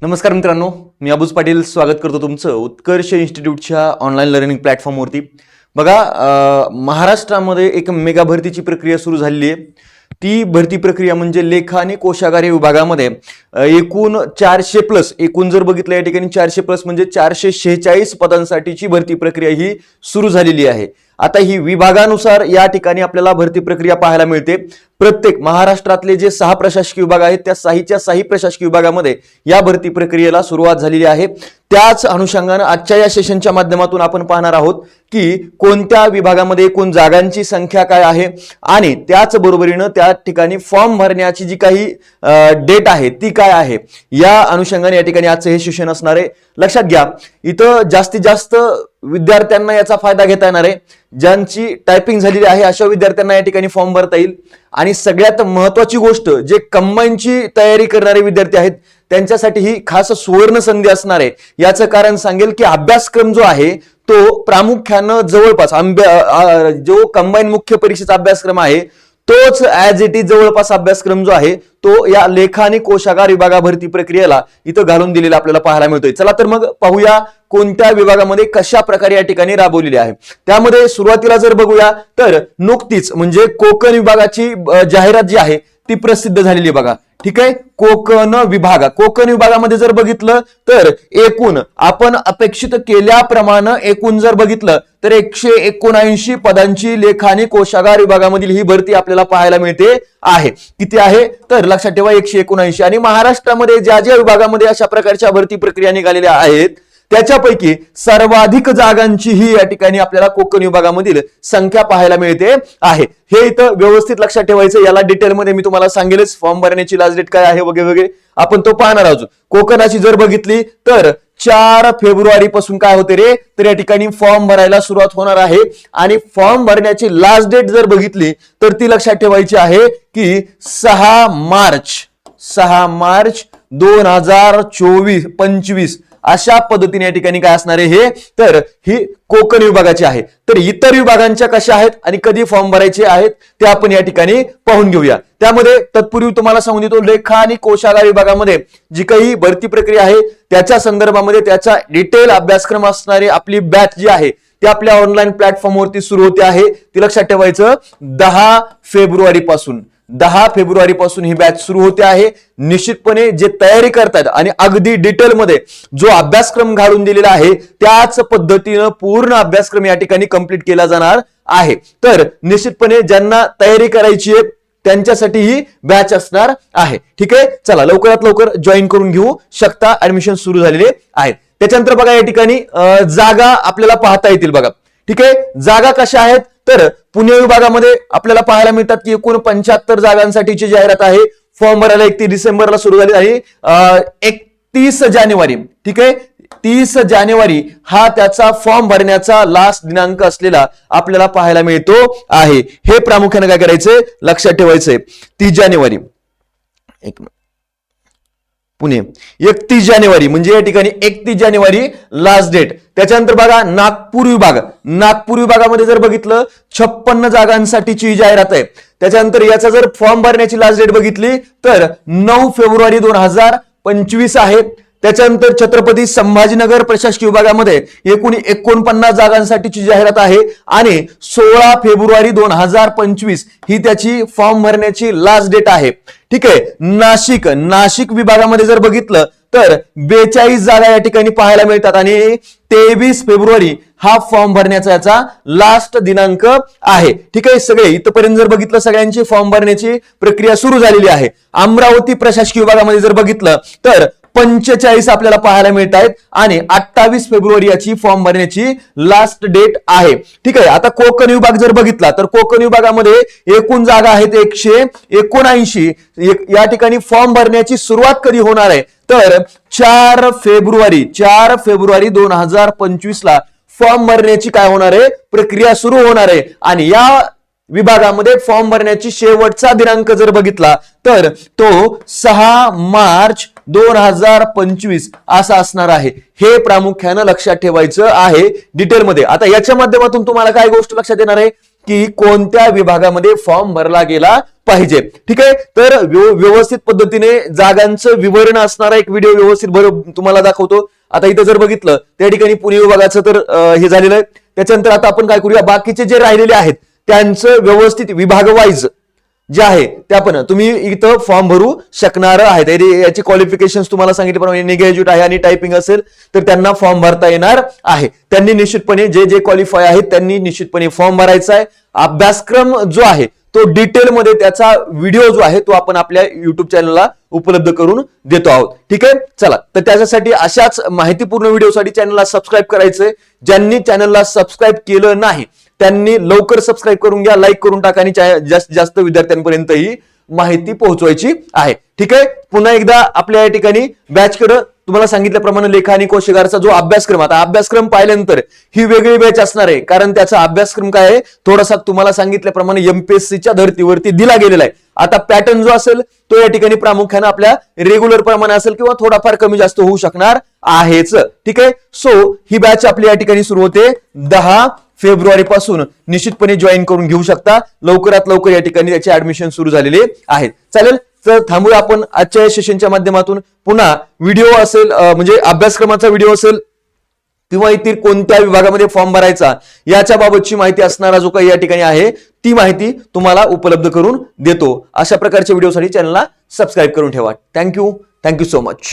नमस्कार मित्रांनो, मी अबूज पाटील स्वागत करतो तुमचं उत्कर्ष इन्स्टिट्यूटच्या ऑनलाईन लर्निंग प्लॅटफॉर्मवरती। बघा, महाराष्ट्रामध्ये एक मेगा भरतीची प्रक्रिया सुरू झालेली आहे। ती भरती प्रक्रिया म्हणजे लेखा आणि कोशागार या विभागामध्ये एकूण 400 प्लस, एकूण जर बघितलं या ठिकाणी 400 प्लस म्हणजे 446 पदांसाठीची भरती प्रक्रिया ही सुरू झालेली आहे। आता ही विभागानुसार या ठिकाणी आपल्याला भरती प्रक्रिया पाहायला मिळते। प्रत्येक महाराष्ट्रातले जे 6 प्रशासकीय विभाग आहेत त्या 6 प्रशासकीय विभागामध्ये या भरती प्रक्रियेला सुरुवात झालेली आहे। त्याच अनुषंगाने आजच्या या सेशनच्या माध्यमातून आपण पाहणार आहोत की कोणत्या विभागामध्ये एकूण जागांची संख्या काय आहे आणि त्याच बरोबरीने त्या ठिकाणी फॉर्म भरण्याची जी काही डेट आहे ती काय आहे, या अनुषंगाने या ठिकाणी आजचं हे सेशन असणार आहे। लक्षात घ्या, इथं जास्तीत जास्त विद्यार्थ्यांना याचा फायदा घेता येणार आहे। ज्यांची टायपिंग झालेली आहे अशा विद्यार्थ्यांना या ठिकाणी फॉर्म भरता येईल। आणि सगळ्यात महत्त्वाची गोष्ट, जे कंबाईनची तयारी करणारे विद्यार्थी आहेत त्यांच्यासाठी ही खास सुवर्ण संधी असणार आहे। याचं कारण सांगेल की अभ्यासक्रम जो आहे तो प्रामुख्याने जवळपास जो कंबाईन मुख्य परीक्षेचा अभ्यासक्रम आहे तोच ऍज इट इज जवळपास अभ्यासक्रम जो आहे तो या लेखा आणि कोशागार विभागा भरती प्रक्रियेला इथं घालून दिलेला आपल्याला पाहायला मिळतोय। चला तर मग पाहूया कोणत्या विभागामध्ये कशा प्रकारे या ठिकाणी राबवलेली आहे। त्यामध्ये सुरुवातीला जर बघूया तर नुकतीच म्हणजे कोकण विभागाची जाहिरात जी आहे ती प्रसिद्ध झालेली बघा। ठीक आहे, कोकण विभागामध्ये जर बघितलं तर एकूण आपण अपेक्षित केल्याप्रमाणे एकूण जर बघितलं तर 179 पदांची लेखा आणि कोशागार विभागामधील ही भरती आपल्याला पाहायला मिळते आहे। किती आहे तर लक्षात ठेवा 179। आणि महाराष्ट्रामध्ये ज्या ज्या विभागामध्ये अशा प्रकारच्या भरती प्रक्रिया निघालेल्या आहेत त्याच्यापैकी सर्वाधिक जागांची ही या ठिकाणी आपल्याला कोकण विभागामधील संख्या पाहायला मिळते आहे। हे इथं व्यवस्थित लक्षात ठेवायचं। याला डिटेलमध्ये मी तुम्हाला सांगेलच, फॉर्म भरण्याची लास्ट डेट काय आहे वगैरे वगैरे आपण तो पाहणार आहोत। कोकणाची जर बघितली तर 4 फेब्रुवारी पासून काय होते रे तर या ठिकाणी फॉर्म भरायला सुरुवात होणार आहे। आणि फॉर्म भरण्याची लास्ट डेट जर बघितली तर ती लक्षात ठेवायची आहे की 6 मार्च 2025 अशा पद्धतीने या ठिकाणी काय असणार आहे हे तर ही कोकण विभागाची आहे। तर इतर विभागांच्या कशा आहेत आणि कधी फॉर्म भरायचे आहेत ते आपण या ठिकाणी पाहून घेऊया। त्यामध्ये तत्पूर्वी तुम्हाला सांगून देतो, लेखा आणि कोशागार विभागामध्ये जी काही भरती प्रक्रिया आहे त्याच्या संदर्भामध्ये त्याचा डिटेल अभ्यासक्रम असणारी आपली बॅच जी आहे ती आपल्या ऑनलाईन प्लॅटफॉर्मवरती सुरू होते आहे। ती लक्षात ठेवायचं 10 फेब्रुवारी पासून ही बॅच सुरू होते आहे। निश्चितपणे जे तयारी करतात आणि अगदी डिटेलमध्ये जो अभ्यासक्रम घालून दिलेला आहे त्याच पद्धतीनं पूर्ण अभ्यासक्रम या ठिकाणी कंप्लीट केला जाणार आहे। तर निश्चितपणे ज्यांना तयारी करायची आहे त्यांच्यासाठी ही बॅच असणार आहे। ठीक आहे, चला लवकरात लवकर जॉईन करून घेऊ शकता, ऍडमिशन सुरू झालेले आहेत। त्याच्यानंतर बघा या ठिकाणी जागा आपल्याला पाहता येतील बघा। ठीक आहे, जागा कशा आहेत तर पुणे विभागामध्ये आपल्याला पाहायला मिळतात की एकूण 75 जागांसाठीची जाहिरात आहे। फॉर्म भरायला 31 डिसेंबरला सुरू झाली आहे। 31 जानेवारी, ठीक आहे, 30 जानेवारी हा त्याचा फॉर्म भरण्याचा लास्ट दिनांक असलेला आपल्याला पाहायला मिळतो आहे। हे प्रामुख्याने काय करायचंय लक्षात ठेवायचंय। 30 जानेवारी पुणे 31 जानेवारी म्हणजे या ठिकाणी 31 जानेवारी लास्ट डेट। त्याच्यानंतर बघा नागपूर विभागामध्ये जर बघितलं 56 जागांसाठीची जाहिरात आहे। त्याच्यानंतर याचा जर फॉर्म भरण्याची लास्ट डेट बघितली तर 9 फेब्रुवारी 2025 आहे। त्याच्यानंतर छत्रपती संभाजीनगर प्रशासकीय विभागामध्ये एकूण 49 जागांसाठीची जाहिरात आहे आणि 16 फेब्रुवारी 2025 ही त्याची फॉर्म भरण्याची लास्ट डेट आहे। ठीक आहे, नाशिक विभागामध्ये जर बघितलं तर 42 जागा या ठिकाणी पाहायला मिळतात आणि 23 फेब्रुवारी हा फॉर्म भरण्याचा याचा लास्ट दिनांक आहे। ठीक आहे, सगळे इथपर्यंत जर बघितलं सगळ्यांची फॉर्म भरण्याची प्रक्रिया सुरू झालेली आहे। अमरावती प्रशासकीय विभागामध्ये जर बघितलं तर 45 आपल्याला पाहायला मिळत आहेत आणि 28 फेब्रुवारी याची फॉर्म भरण्याची लास्ट डेट आहे। ठीक आहे, आता कोकण विभाग जर बघितला तर कोकण विभागामध्ये एकूण जागा आहेत 179। या ठिकाणी फॉर्म भरण्याची सुरुवात कधी होणार आहे तर 4 फेब्रुवारी 2025 ला फॉर्म भरण्याची काय होणार आहे प्रक्रिया सुरू होणार आहे। आणि या विभागामध्ये फॉर्म भरण्याची शेवटचा दिनांक जर बघितला तर तो 6 मार्च 2025 असा असणार आहे। हे प्रामुख्याने लक्षात ठेवायचं आहे डिटेलमध्ये। आता याच्या माध्यमातून तुम्हाला काय गोष्ट लक्षात येणार आहे की कोणत्या विभागामध्ये फॉर्म भरला गेला पाहिजे. ठीक आहे, तर व्यवस्थित पद्धतीने जागांचं विवरण असणारा एक व्हिडिओ व्यवस्थित तुम्हाला दाखवतो. आता इथं जर बघितलं त्या ठिकाणी पुणे विभागाचं तर हे झालेलं आहे. त्याच्यानंतर आता आपण काय करूया, बाकीचे जे राहिलेले आहेत त्यांचं व्यवस्थित विभाग वाईज जे आहे त्या पण तुम्ही इथं फॉर्म भरू शकणार आहेत. याची क्वालिफिकेशन तुम्हाला सांगितल्याप्रमाणे ग्रॅज्युएट आहे आणि टायपिंग असेल तर त्यांना फॉर्म भरता येणार आहे. त्यांनी निश्चितपणे जे क्वालिफाय आहेत त्यांनी निश्चितपणे फॉर्म भरायचा आहे. अभ्यासक्रम जो आहे तो डिटेलमध्ये त्याचा व्हिडिओ जो आहे तो आपण आपल्या युट्यूब चॅनलला उपलब्ध करून देतो आहोत. ठीक आहे, चला तर त्याच्यासाठी अशाच माहितीपूर्ण व्हिडिओसाठी चॅनलला सबस्क्राईब करायचंय. ज्यांनी चॅनलला सबस्क्राईब केलं नाही त्यांनी लवकर सबस्क्राईब करून घ्या, लाईक करून टाका आणि जास्तीत जास्त विद्यार्थ्यांपर्यंत ही माहिती पोहोचवायची आहे. ठीक आहे, पुन्हा एकदा आपल्या या ठिकाणी बॅचकडे तुम्हाला सांगितल्याप्रमाणे लेखा आणि कोशागारचा जो अभ्यासक्रम, आता अभ्यासक्रम पाहिल्यानंतर ही वेगळी बॅच असणार आहे, कारण त्याचा अभ्यासक्रम काय आहे थोडासा तुम्हाला सांगितल्याप्रमाणे एमपीएससीच्या धर्तीवरती दिला गेलेला आहे. आता पॅटर्न जो असेल तो या ठिकाणी प्रामुख्याने आपल्या रेग्युलर प्रमाणे असेल किंवा थोडाफार कमी जास्त होऊ शकणार आहेच. ठीक आहे, सो ही बॅच आपली या ठिकाणी सुरू होते 10 फेब्रुवारी पासून. निश्चितपणे जॉईन करून घेऊ शकता. लवकरात लवकर या ठिकाणी त्याचे ऍडमिशन सुरू झालेले आहेत. चालेल, तर थांबूया आपण आजच्या या सेशनच्या माध्यमातून. पुन्हा व्हिडिओ असेल म्हणजे अभ्यासक्रमाचा व्हिडिओ असेल किंवा इतर कोणत्या विभागामध्ये फॉर्म भरायचा याच्या बाबतची माहिती असणारा जो काही या ठिकाणी आहे ती माहिती तुम्हाला उपलब्ध करून देतो. अशा प्रकारच्या व्हिडिओसाठी चॅनलला सबस्क्राईब करून ठेवा. Thank you so much.